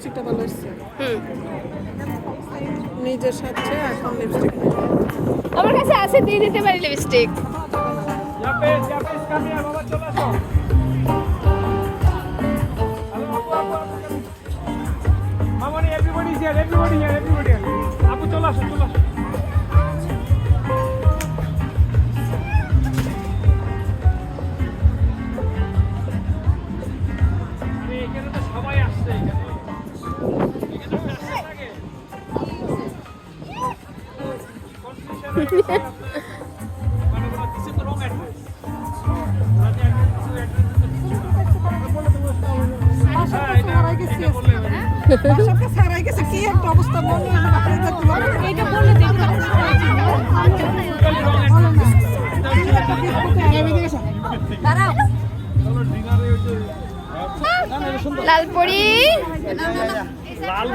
লিপস্টিকটা ভালো হচ্ছে। নিজের সাথে এখন লিপস্টিক আমার কাছে আছে, দিয়ে দিতে পারি লিপস্টিক। আপু চলে আসো, চলে আসো। এখানে তো সবাই আসছে, এখানে সারাই গেছে, কি একটা অবস্থা মনে এইটা বলে দিই। লালপরি লাল